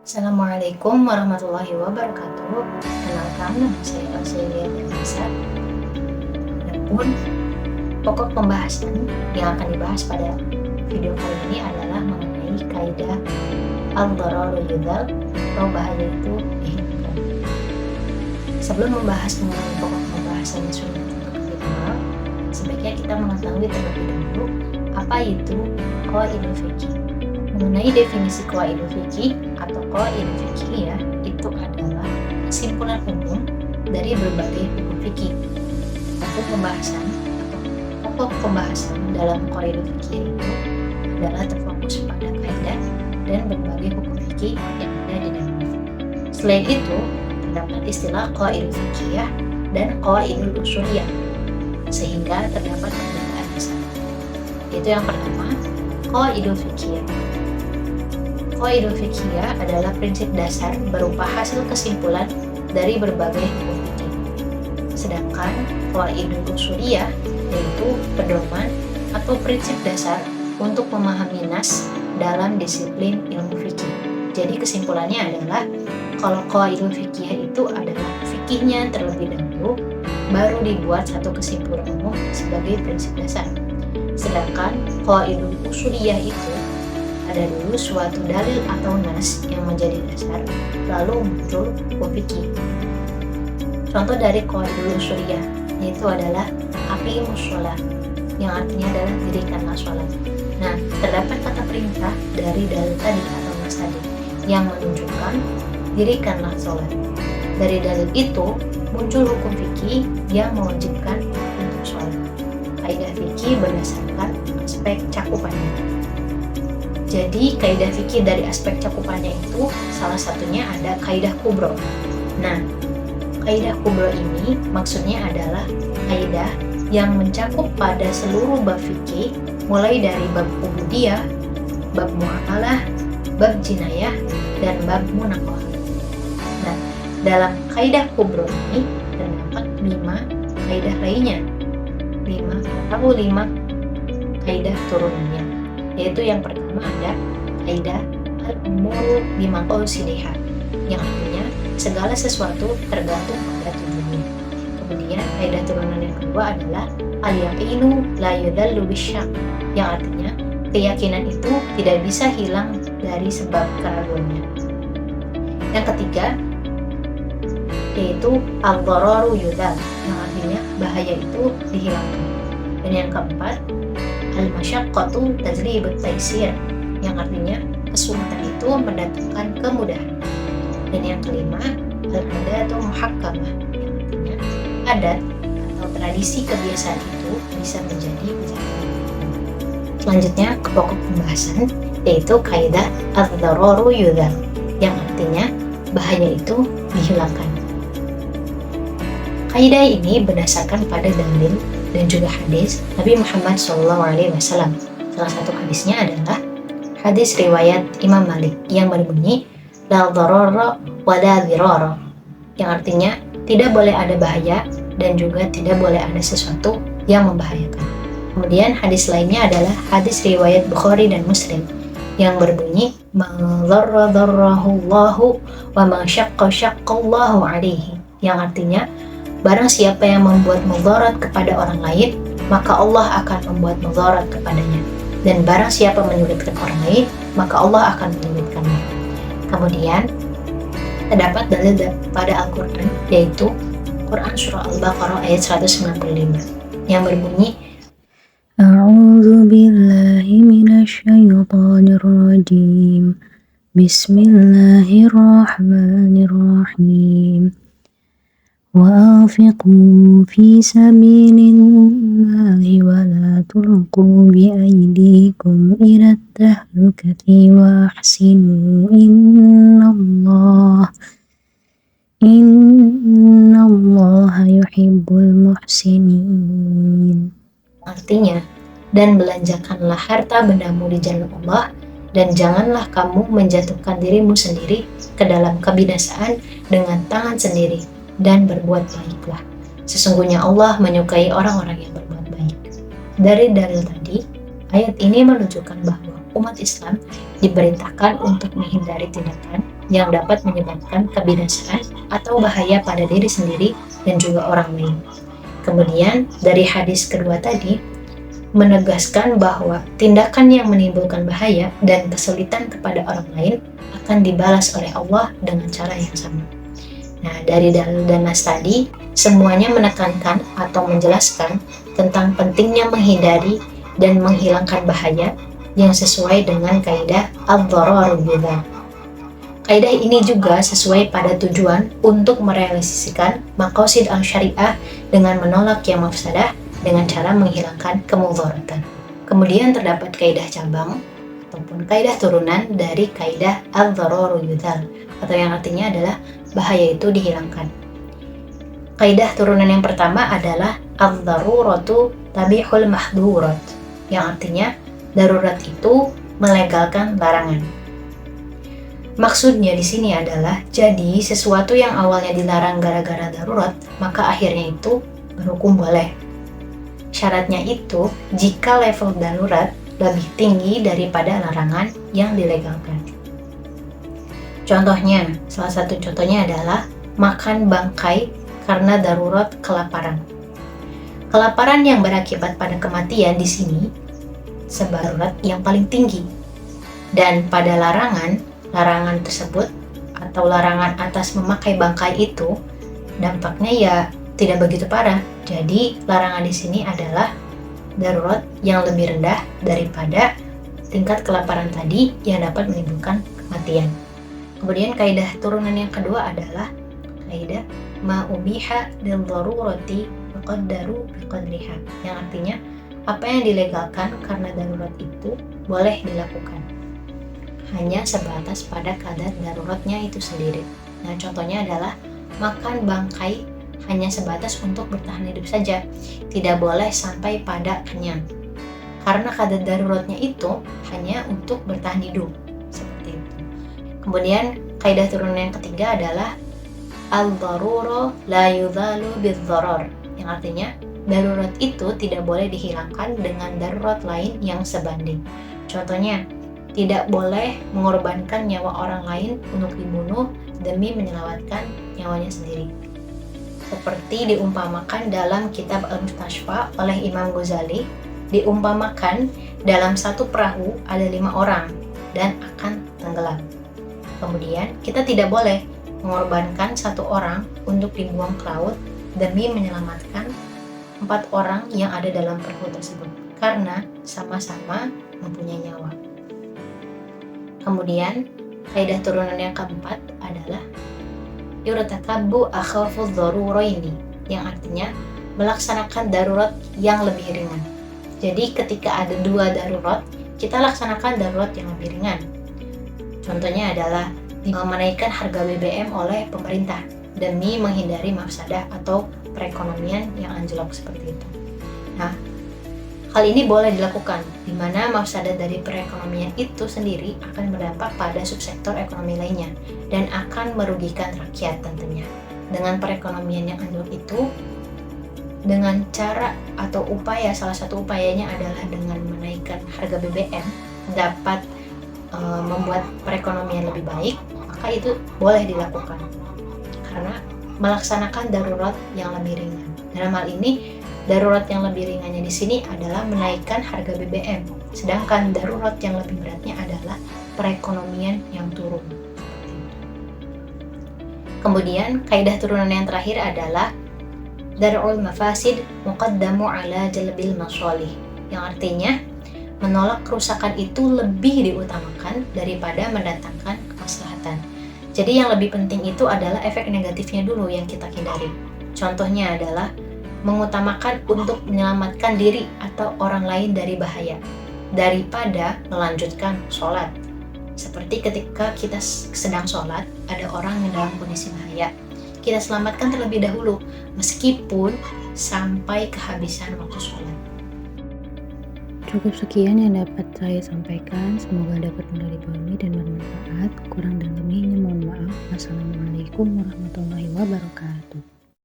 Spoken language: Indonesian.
Assalamualaikum warahmatullahi wabarakatuh. Kenalkan, nama saya Auxilia Nisa. Adapun pokok pembahasan yang akan dibahas pada video kali ini adalah mengenai kaidah al-dararu yudhal atau bahaya itu dihindarkan. Sebelum membahas mengenai pokok pembahasan yang sudah kita kenal, sebaiknya kita mengetahui terlebih dahulu apa itu qawaidul fiqh. Mengenai definisi qawaidul fiqh atau qawaidul fiqhiyah, itu adalah kesimpulan umum dari berbagai hukum fikih. Pokok pembahasan atau pokok pembahasan dalam qawaidul fiqhiyah itu adalah terfokus pada kaidah dan berbagai hukum fikih yang ada di dalamnya. Selain itu, terdapat istilah qawaidul fiqhiyah dan qawaidul usuliyah, sehingga terdapat perbedaan besar. Yaitu yang pertama, qawaidul fiqhiyah. Qawaidul fiqhiyah adalah prinsip dasar berupa hasil kesimpulan dari berbagai hukum fikih. Sedangkan qawaidul usuliyah yaitu pedoman atau prinsip dasar untuk memahami nas dalam disiplin ilmu fikih. Jadi kesimpulannya adalah kalau qawaidul fiqhiyah itu adalah fikihnya terlebih dahulu, baru dibuat satu kesimpulan umum sebagai prinsip dasar. Sedangkan qawaidul usuliyah itu ada dulu suatu dalil atau nas yang menjadi dasar, lalu muncul hukum fikih. Contoh dari qawaidul usuliyah yaitu adalah aqimus shalah, yang artinya adalah dirikanlah sholat. Nah, terdapat kata perintah dari dalil tadi atau nas tadi yang menunjukkan dirikanlah sholat. Dari dalil itu muncul hukum fikih yang mewajibkan untuk sholat. Kaidah fikih berdasarkan aspek cakupannya. Jadi kaidah fikih dari aspek cakupannya itu salah satunya ada kaidah kubro. Nah, kaidah kubro ini maksudnya adalah kaidah yang mencakup pada seluruh bab fikih, mulai dari bab ubudiyah, bab muamalah, bab jinayah, dan bab munaqah. Nah, dalam kaidah kubro ini terdapat 5 kaidah lainnya. 5 kaidah turunannya. Yaitu yang pertama ada kaidah al-umuru bimaqasidiha, yang artinya segala sesuatu tergantung pada tujuannya. Kemudian kaidah turunan yang kedua adalah al-yaqinu la yudhallu bisyak, yang artinya keyakinan itu tidak bisa hilang dari sebab keraguannya. Yang ketiga yaitu al-dhararu yudhal, yang artinya bahaya itu dihilangkan. Dan yang keempat al-masyaqqatu tajlibut taysir, yang artinya kesulitan itu mendatangkan kemudahan. Dan yang kelima al-adatu muhakkamah, yang artinya adat atau tradisi kebiasaan itu bisa menjadi kebijakan. Selanjutnya ke pokok pembahasan yaitu kaidah ad-dararu yudhal, yang artinya bahaya itu dihilangkan. Kaidah ini berdasarkan pada dalil dan juga hadis Nabi Muhammad SAW. Salah satu hadisnya adalah hadis riwayat Imam Malik yang berbunyi la dharara wa la dhirara, yang artinya tidak boleh ada bahaya dan juga tidak boleh ada sesuatu yang membahayakan. Kemudian hadis lainnya adalah hadis riwayat Bukhari dan Muslim yang berbunyi man dharra dharrahu Allahu wa man syaqqa syaqqallahu alaihi, yang artinya barang siapa yang membuat mudarat kepada orang lain, maka Allah akan membuat mudarat kepadanya. Dan barang siapa menyulitkan orang lain, maka Allah akan menyulitkannya. Kemudian, terdapat dalil pada Al-Quran, yaitu Quran Surah Al-Baqarah ayat 195, yang berbunyi A'udzu billahi minasyaitonir rajim. Bismillahirrahmanirrahim. وأنفقوا في سبيل الله ولا تلقوا بأيديكم إلى التهلكة وأحسنوا إن الله يحب المحسنين. Artinya, dan belanjakanlah harta bendamu di jalan Allah, dan janganlah kamu menjatuhkan dirimu sendiri ke dalam kebinasaan dengan tangan sendiri, dan berbuat baiklah. Sesungguhnya Allah menyukai orang-orang yang berbuat baik. Dari dalil tadi, ayat ini menunjukkan bahwa umat Islam diperintahkan untuk menghindari tindakan yang dapat menyebabkan kebinasaan atau bahaya pada diri sendiri dan juga orang lain. Kemudian dari hadis kedua tadi menegaskan bahwa tindakan yang menimbulkan bahaya dan kesulitan kepada orang lain akan dibalas oleh Allah dengan cara yang sama. Nah, dari dalil dan nas tadi, semuanya menekankan atau menjelaskan tentang pentingnya menghindari dan menghilangkan bahaya yang sesuai dengan kaidah ad-dhararu bidzar. Kaidah ini juga sesuai pada tujuan untuk merealisasikan maqasid al-syariah dengan menolak yang mafsadah dengan cara menghilangkan kemudharatan. Kemudian terdapat kaidah cabang ataupun kaidah turunan dari kaidah ad-dhararu bidzar, atau yang artinya adalah bahaya itu dihilangkan. Kaidah turunan yang pertama adalah ad-daruratu tabihul mahdurat, yang artinya darurat itu melegalkan larangan. Maksudnya di sini adalah jadi sesuatu yang awalnya dilarang gara-gara darurat, maka akhirnya itu berhukum boleh. Syaratnya itu jika level darurat lebih tinggi daripada larangan yang dilegalkan. Contohnya, salah satu contohnya adalah makan bangkai karena darurat kelaparan. Kelaparan yang berakibat pada kematian di sini sebarurat yang paling tinggi. Dan pada larangan tersebut atau larangan atas memakai bangkai itu dampaknya ya tidak begitu parah. Jadi larangan di sini adalah darurat yang lebih rendah daripada tingkat kelaparan tadi yang dapat menimbulkan kematian. Kemudian kaidah turunan yang kedua adalah kaidah ma ubiha lil darurati yuqaddaru biqadriha, yang artinya apa yang dilegalkan karena darurat itu boleh dilakukan, hanya sebatas pada kadar daruratnya itu sendiri. Nah, contohnya adalah makan bangkai hanya sebatas untuk bertahan hidup saja, tidak boleh sampai pada kenyang, karena kadar daruratnya itu hanya untuk bertahan hidup, seperti itu. Kemudian kaidah turunan yang ketiga adalah al-darura la yudhalu bidh-dharar, yang artinya darurat itu tidak boleh dihilangkan dengan darurat lain yang sebanding. Contohnya, tidak boleh mengorbankan nyawa orang lain untuk dibunuh demi menyelamatkan nyawanya sendiri. Seperti diumpamakan dalam kitab Al-Mustashfa oleh Imam Ghazali, diumpamakan dalam satu perahu ada 5 orang dan akan tenggelam. Kemudian kita tidak boleh mengorbankan 1 orang untuk dibuang ke laut demi menyelamatkan 4 orang yang ada dalam perahu tersebut, karena sama-sama mempunyai nyawa. Kemudian kaidah turunan yang keempat adalah yurtakabbu akhafudz dzaruraini, yang artinya melaksanakan darurat yang lebih ringan. Jadi ketika ada 2 darurat, kita laksanakan darurat yang lebih ringan. Contohnya adalah menaikkan harga BBM oleh pemerintah demi menghindari mafsadah atau perekonomian yang anjlok seperti itu. Nah, hal ini boleh dilakukan di mana mafsadah dari perekonomian itu sendiri akan berdampak pada subsektor ekonomi lainnya dan akan merugikan rakyat tentunya. Dengan perekonomian yang anjlok itu, dengan cara atau upaya, salah satu upayanya adalah dengan menaikkan harga BBM dapat membuat perekonomian lebih baik, maka itu boleh dilakukan karena melaksanakan darurat yang lebih ringan. Dalam hal ini, darurat yang lebih ringannya di sini adalah menaikkan harga BBM, sedangkan darurat yang lebih beratnya adalah perekonomian yang turun. Kemudian kaidah turunan yang terakhir adalah dar'ul mafasid muqaddamu ala jalbil masalih, yang artinya menolak kerusakan itu lebih diutamakan daripada mendatangkan kemaslahatan. Jadi yang lebih penting itu adalah efek negatifnya dulu yang kita hindari. Contohnya adalah mengutamakan untuk menyelamatkan diri atau orang lain dari bahaya daripada melanjutkan sholat. Seperti ketika kita sedang sholat, ada orang yang dalam kondisi bahaya, kita selamatkan terlebih dahulu meskipun sampai kehabisan waktu sholat. Cukup sekian yang dapat saya sampaikan, semoga dapat mudah dipahami dan bermanfaat. Kurang dan lebihnya mohon maaf. Wassalamualaikum warahmatullahi wabarakatuh.